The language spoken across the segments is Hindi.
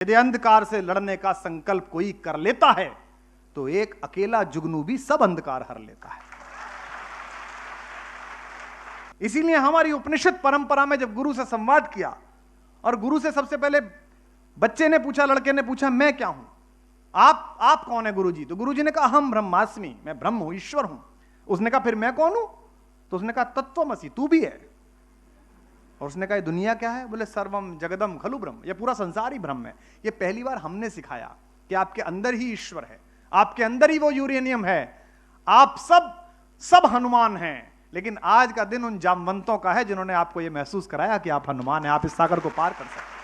यदि अंधकार से लड़ने का संकल्प कोई कर लेता है तो एक अकेला जुगनू भी सब अंधकार हर लेता है। इसीलिए हमारी उपनिषद परंपरा में जब गुरु से संवाद किया और गुरु से सबसे पहले बच्चे ने पूछा, लड़के ने पूछा, मैं क्या हूं, आप कौन है गुरुजी? तो गुरुजी ने कहा अहम ब्रह्मास्मि, मैं ब्रह्म हूं, ईश्वर हूं। उसने कहा फिर मैं कौन हूं? तो उसने कहा तत्वमसि, तू भी है। और उसने कहा दुनिया क्या है? बोले सर्वम जगदम खलु ब्रह्म, ये पूरा संसार ही ब्रह्म है। ये पहली बार हमने सिखाया कि आपके अंदर ही ईश्वर है, आपके अंदर ही वो यूरेनियम है, आप सब हनुमान हैं। लेकिन आज का दिन उन जामवंतों का है जिन्होंने आपको यह महसूस कराया कि आप हनुमान हैं, आप इस सागर को पार कर सकते हैं।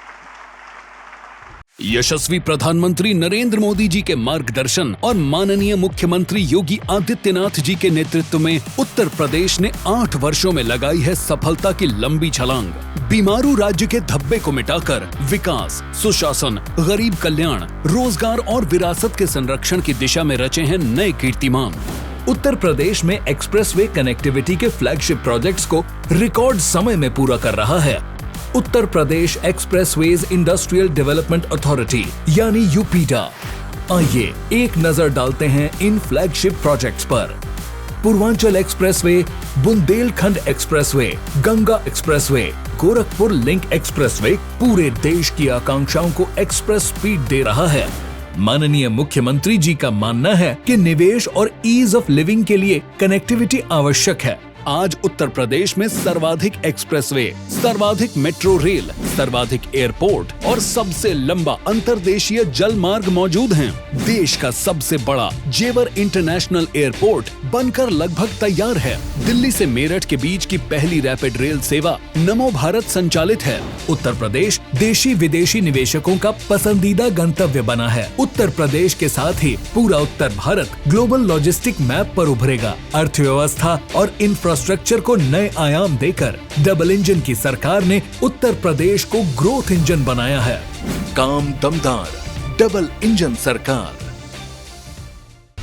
यशस्वी प्रधानमंत्री नरेंद्र मोदी जी के मार्गदर्शन और माननीय मुख्यमंत्री योगी आदित्यनाथ जी के नेतृत्व में उत्तर प्रदेश ने 8 वर्षों में लगाई है सफलता की लंबी छलांग। बीमारू राज्य के धब्बे को मिटाकर विकास, सुशासन, गरीब कल्याण, रोजगार और विरासत के संरक्षण की दिशा में रचे हैं नए कीर्तिमान। उत्तर प्रदेश में एक्सप्रेसवे कनेक्टिविटी के फ्लैगशिप प्रोजेक्ट्स को रिकॉर्ड समय में पूरा कर रहा है Uttar Pradesh expressways industrial development authority यानी यूपीडा। आइए एक नजर डालते हैं इन फ्लैगशिप प्रोजेक्ट्स पर। Purvanchal expressway, Bundelkhand expressway, Ganga expressway, Gorakhpur link expressway पूरे देश की आकांक्षाओं को एक्सप्रेस स्पीड दे रहा है। माननीय मुख्यमंत्री जी का मानना है कि निवेश और ईज ऑफ लिविंग के लिए कनेक्टिविटी आवश्यक है। आज उत्तर प्रदेश में सर्वाधिक एक्सप्रेसवे, सर्वाधिक मेट्रो रेल, सर्वाधिक एयरपोर्ट और सबसे लंबा अंतर्देशीय जल मार्ग मौजूद हैं। देश का सबसे बड़ा जेवर इंटरनेशनल एयरपोर्ट बनकर लगभग तैयार है। दिल्ली से मेरठ के बीच की पहली रैपिड रेल सेवा नमो भारत संचालित है। उत्तर प्रदेश देशी विदेशी निवेशकों का पसंदीदा गंतव्य बना है। उत्तर प्रदेश के साथ ही पूरा उत्तर भारत ग्लोबल लॉजिस्टिक मैप पर उभरेगा। अर्थव्यवस्था और इंफ्रास्ट्रक्चर को नए आयाम देकर डबल इंजन की सरकार ने उत्तर प्रदेश को ग्रोथ इंजन बनाया है। काम दमदार, डबल इंजन सरकार।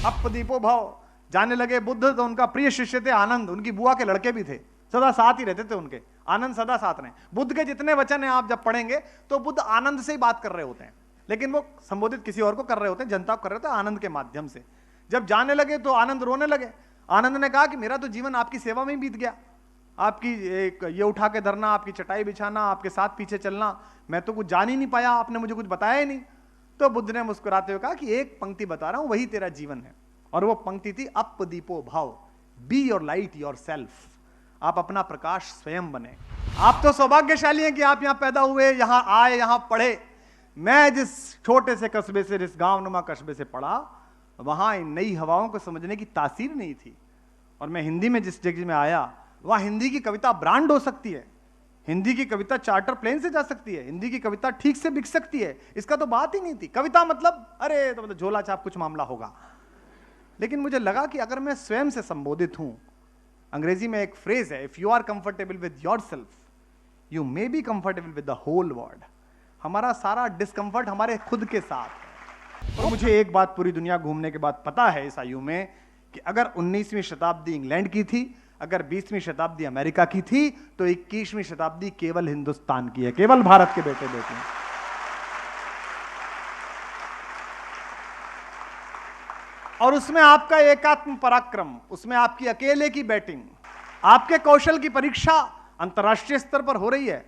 अप दीपो भाव। जाने लगे बुद्ध तो उनका प्रिय शिष्य थे आनंद, उनकी बुआ के लड़के भी थे, सदा साथ ही रहते थे उनके। आनंद सदा साथ रहे। बुद्ध के जितने वचन हैं आप जब पढ़ेंगे तो बुद्ध आनंद से ही बात कर रहे होते हैं, लेकिन वो संबोधित किसी और को कर रहे होते हैं, जनता को कर रहे होते हैं आनंद के माध्यम से। जब जाने लगे तो आनंद रोने लगे। आनंद ने कहा कि मेरा तो जीवन आपकी सेवा में ही बीत गया, आपकी एक ये उठा के धरना, आपकी चटाई बिछाना, आपके साथ पीछे चलना, मैं तो कुछ जान ही नहीं पाया, आपने मुझे कुछ बताया ही नहीं। तो बुद्ध ने मुस्कुराते हुए कहा कि एक पंक्ति बता रहा हूं, वही तेरा जीवन है। और वो पंक्ति थी अप दीपो भाव, be your light your self. आप अपना प्रकाश स्वयं बने। आप तो सौभाग्यशाली हैं कि आप यहां पैदा हुए, यहां आए, यहां पढ़े। मैं जिस छोटे से कस्बे से, जिस गांव नुमा कस्बे से पढ़ा, वहां इन नई हवाओं को समझने की तासीर नहीं थी। और मैं हिंदी में जिस जगह में आया, वहां हिंदी की कविता ब्रांड हो सकती है, हिंदी की कविता चार्टर प्लेन से जा सकती है, हिंदी की कविता ठीक से बिक सकती है। इसका तो बात ही नहीं थी। कविता मतलब अरे तो मतलब झोला छाप कुछ मामला होगा। लेकिन मुझे लगा कि अगर मैं स्वयं से संबोधित हूं, अंग्रेजी में एक फ्रेज है, if you are comfortable with yourself you may be comfortable with the whole world. हमारा सारा डिस्कंफर्ट हमारे खुद के साथ है। और मुझे एक बात पूरी दुनिया घूमने के बाद पता है इस आयु में कि अगर 19वीं शताब्दी इंग्लैंड की थी, अगर 20वीं शताब्दी अमेरिका की थी, तो 21वीं शताब्दी केवल हिंदुस्तान की है, केवल भारत के बेटे बेटी हैं। और उसमें आपका एकात्म पराक्रम, उसमें आपकी अकेले की बैटिंग, आपके कौशल की परीक्षा अंतर्राष्ट्रीय स्तर पर हो रही है,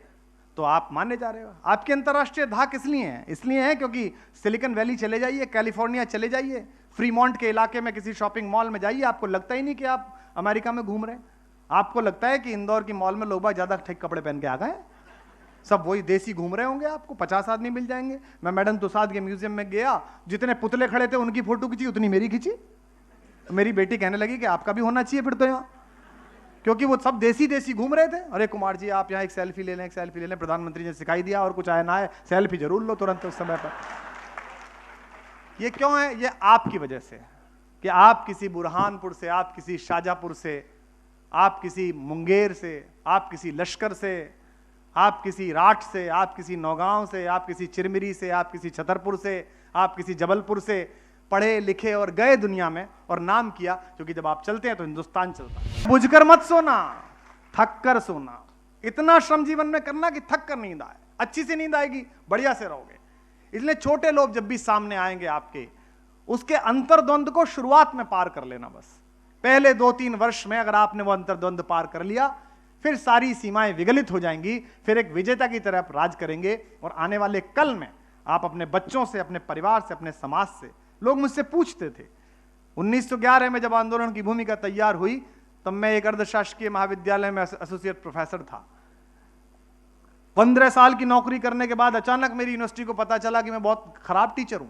तो आप माने जा रहे हो। आपकी अंतर्राष्ट्रीय धाक इसलिए है, क्योंकि सिलिकॉन वैली चले जाइए, कैलिफोर्निया चले जाइए, फ्रीमॉन्ट के इलाके में किसी शॉपिंग मॉल में जाइए, आपको लगता ही नहीं कि आप अमेरिका में घूम रहे हैं। आपको लगता है कि इंदौर की मॉल में लोग ज्यादा ठीक कपड़े पहन के आ गए, सब वही देसी घूम रहे होंगे। आपको 50 आदमी मिल जाएंगे। मैं मैडम तुसाद के म्यूजियम में गया, जितने पुतले खड़े थे उनकी फोटो खींची, उतनी मेरी खींची। मेरी बेटी कहने लगी कि आपका भी होना चाहिए फिर तो यहाँ, क्योंकि वो सब देसी घूम रहे थे। अरे कुमार जी आप यहाँ एक सेल्फी ले लें, एक सेल्फी ले लें, प्रधानमंत्री ने सिखाई दिया, और कुछ आया ना आए सेल्फी जरूर लो तुरंत उस समय पर। ये क्यों है? ये आपकी वजह से, कि आप किसी बुरहानपुर से, आप किसी शाहजहांपुर से, आप किसी मुंगेर से, आप किसी लश्कर से, आप किसी राठ से, आप किसी नौगांव से, आप किसी चिरमिरी से, आप किसी छतरपुर से, आप किसी जबलपुर से पढ़े लिखे और गए दुनिया में और नाम किया, क्योंकि जब आप चलते हैं तो हिंदुस्तान चलता है। बुझकर मत सोना, थक कर सोना। इतना श्रम जीवन में करना कि थक कर नींद आए। अच्छी सी नींद आएगी, बढ़िया से रहोगे। इसलिए छोटे लोग जब भी सामने आएंगे आपके, उसके अंतर्द्वंद को शुरुआत में पार कर लेना। बस पहले 2-3 वर्ष में अगर आपने वो अंतर्द्वंद पार कर लिया, फिर सारी सीमाएं विगलित हो जाएंगी, फिर एक विजेता की तरह आप राज करेंगे। और आने वाले कल में आप अपने बच्चों से, अपने परिवार से, अपने समाज से, लोग मुझसे पूछते थे 1911 में जब आंदोलन की भूमिका तैयार हुई, तब मैं एक अर्धशासकीय महाविद्यालय में एसोसिएट प्रोफेसर था। 15 साल की नौकरी करने के बाद अचानक मेरी यूनिवर्सिटी को पता चला कि मैं बहुत खराब टीचर हूं।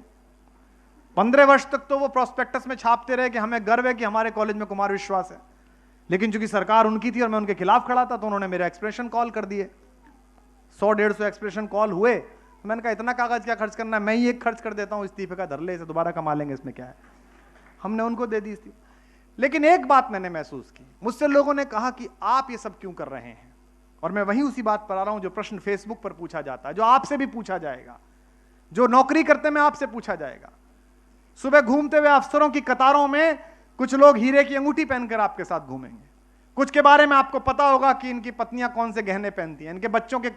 15 वर्ष तक तो वो प्रोस्पेक्टस में छापते रहे कि हमें गर्व है कि हमारे कॉलेज में कुमार विश्वास है, लेकिन चूंकि सरकार उनकी थी और मैं उनके खिलाफ खड़ा था, तो उन्होंने मेरे एक्सप्रेशन कॉल कर दिए। 100-150 एक्सप्रेशन कॉल हुए। तो मैंने कहा इतना कागज क्या खर्च करना है, मैं ही एक खर्च कर देता हूं इस्तीफे का, धर ले इसे, दोबारा कमा लेंगे, इसमें क्या है। हमने उनको दे दी इस्तीफा। लेकिन एक बात मैंने महसूस की, मुझसे लोगों ने कहा कि आप ये सब क्यों कर रहे हैं। और मैं वहीं उसी बात पर आ रहा हूं जो प्रश्न फेसबुक पर पूछा जाता है, जो आपसे भी पूछा जाएगा, जो नौकरी करते में आपसे पूछा जाएगा। सुबह घूमते हुए अफसरों की कतारों में कुछ लोग हीरे की अंगूठी पहनकर आपके साथ घूमेंगे। कुछ के बारे में आपको पता होगा कि इनकी पत्नियां कौन से गहने पहनती हैं, इनके बच्चों के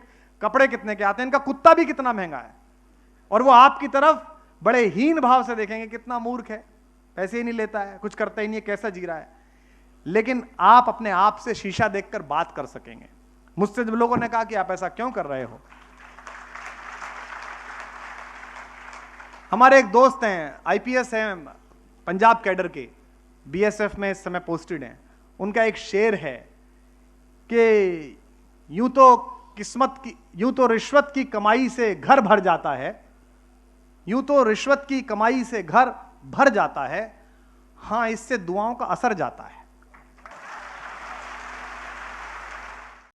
कपड़े कितने के आते हैं, इनका कुत्ता भी कितना महंगा है। और वो आपकी तरफ बड़े हीन भाव से देखेंगे, कितना मूर्ख है, पैसे ही नहीं लेता है, कुछ करता ही नहीं है, कैसा जी रहा है। लेकिन आप अपने आप से शीशा देखकर बात कर सकेंगे। मुझसे जब लोगों ने कहा कि आप ऐसा क्यों कर रहे हो, हमारे एक दोस्त हैं, आईपीएस हैं, पंजाब कैडर के, बीएसएफ में इस समय पोस्टेड हैं। उनका एक शेर है कि यूं तो रिश्वत की कमाई से घर भर जाता है, यूं तो रिश्वत की कमाई से घर भर जाता है, हां इससे दुआओं का असर जाता है।